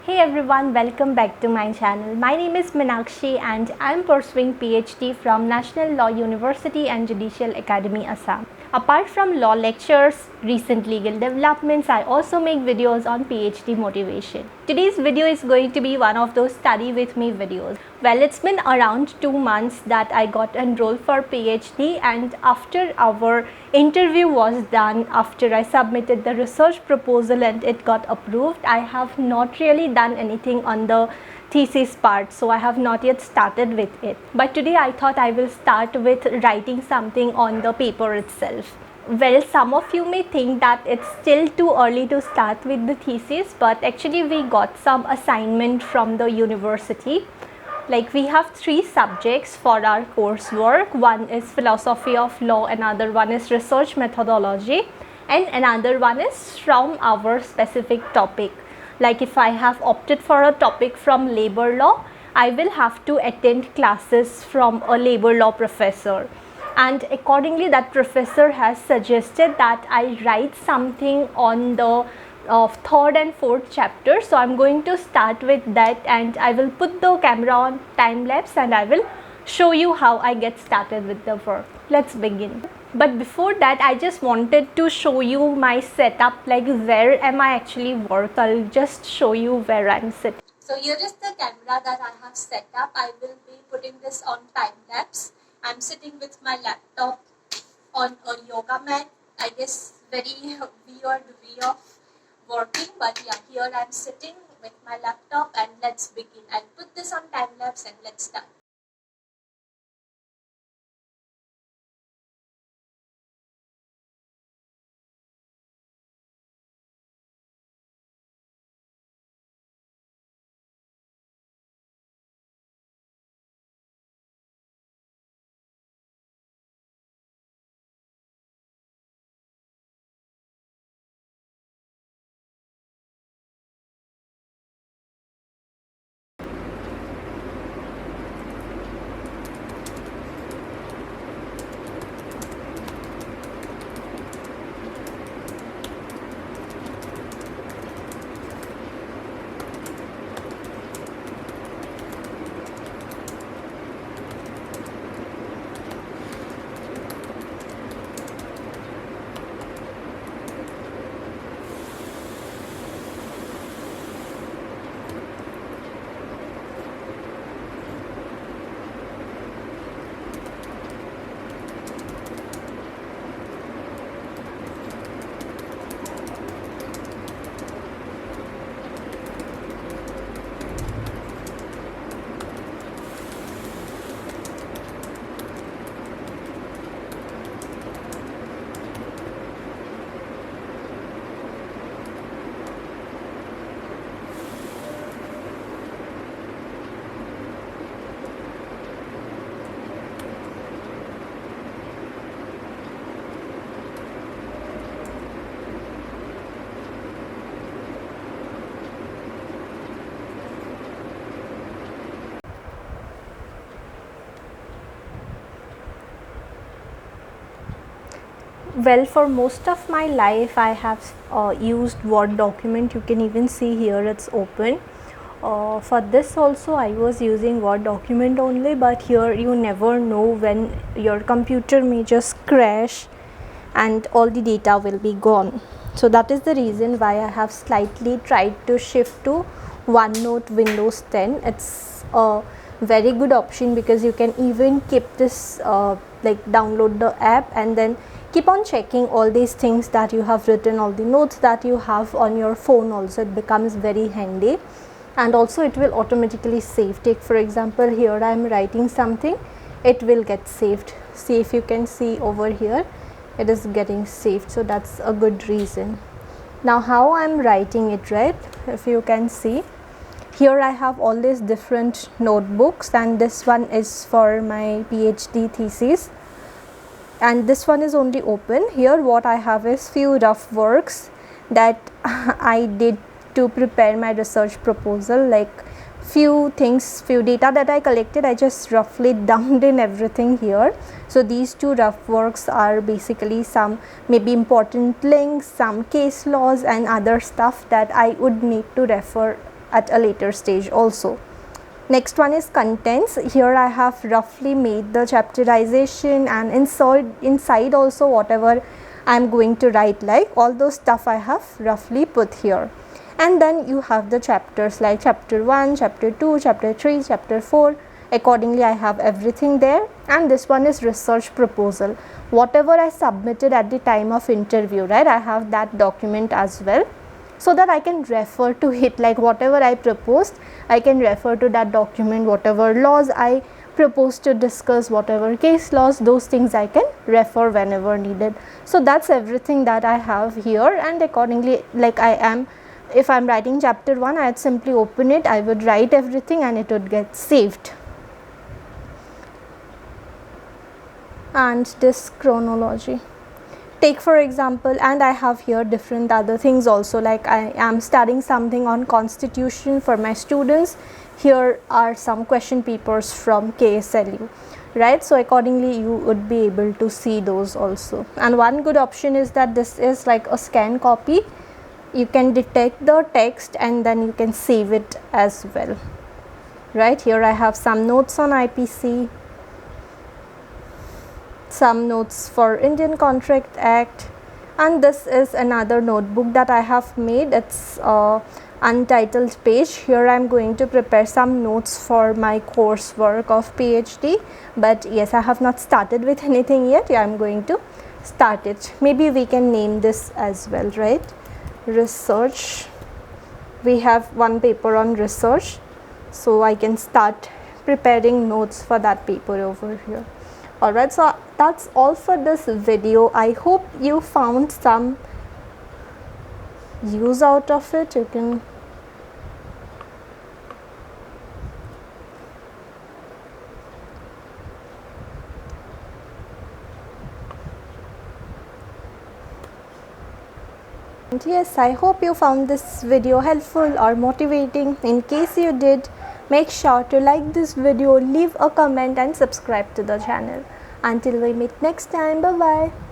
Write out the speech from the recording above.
Hey everyone, welcome back to my channel. My name is Meenakshi and I am pursuing PhD from National Law University and Judicial Academy, Assam. Apart from law lectures, recent legal developments, I also make videos on PhD motivation. Today's video is going to be one of those study with me videos. Well, it's been around 2 months that I got enrolled for PhD, and after our interview was done, after I submitted the research proposal and it got approved, I have not really done anything on the thesis part, so I have not yet started with it. But today I thought I will start with writing something on the paper itself. Well, some of you may think that it's still too early to start with the thesis, but actually we got some assignment from the university. Like, we have 3 subjects for our coursework. One is philosophy of law, another one is research methodology, and another one is from our specific topic. Like, if I have opted for a topic from labor law, I will have to attend classes from a labor law professor, and accordingly that professor has suggested that I write something on the third and fourth chapter. So I'm going to start with that, and I will put the camera on time lapse and I will show you how I get started with the work. Let's begin. But before that, I just wanted to show you my setup, like where am I actually work. I'll just show you where I'm sitting. So here is the camera that I have set up. I will be putting this on time lapse. I'm sitting with my laptop on a yoga mat. I guess very weird way of working, but yeah, here I'm sitting with my laptop, and let's begin. I'll put this on time lapse and let's start. Well, for most of my life I have used Word document. You can even see here it's open. For this also I was using Word document only, but here you never know when your computer may just crash and all the data will be gone. So that is the reason why I have slightly tried to shift to OneNote Windows 10. It's a very good option because you can even keep this like download the app and then keep on checking all these things that you have written, all the notes that you have on your phone also. It becomes very handy, and also it will automatically save. Take for example, here I am writing something, it will get saved. See, if you can see over here, it is getting saved. So that's a good reason. Now how I am writing it, right? If you can see, here I have all these different notebooks, and this one is for my PhD thesis, and this one is only open. Here what I have is few rough works that I did to prepare my research proposal, like few things, few data that I collected, I just roughly dumped in everything here. So these 2 rough works are basically some maybe important links, some case laws and other stuff that I would need to refer at a later stage also. Next one is contents. Here I have roughly made the chapterization, and inside also whatever I am going to write, like all those stuff I have roughly put here. And then you have the chapters like chapter 1, chapter 2, chapter 3, chapter 4. Accordingly I have everything there. And this one is research proposal. Whatever I submitted at the time of interview, right, I have that document as well, so that I can refer to it, like whatever I proposed I can refer to that document, whatever laws I proposed to discuss, whatever case laws, those things I can refer whenever needed. So that's everything that I have here. And accordingly, like if I'm writing chapter 1, I'd simply open it, I would write everything and it would get saved. And this chronology, take for example, and I have here different other things also, like I am studying something on constitution for my students. Here are some question papers from KSLU, right? So accordingly you would be able to see those also. And one good option is that this is like a scan copy. You can detect the text and then you can save it as well, right? Here I have some notes on IPC, some notes for Indian Contract Act, and this is another notebook that I have made. It's untitled page. Here I am going to prepare some notes for my coursework of PhD, but yes, I have not started with anything yet. I am going to start it. Maybe we can name this as well, right? Research. We have one paper on research, so I can start preparing notes for that paper over here. Alright, so that's all for this video. I hope you found some use out of it. You can yes, I hope you found this video helpful or motivating. In case you did, make sure to like this video, leave a comment and subscribe to the channel. Until we meet next time, bye bye.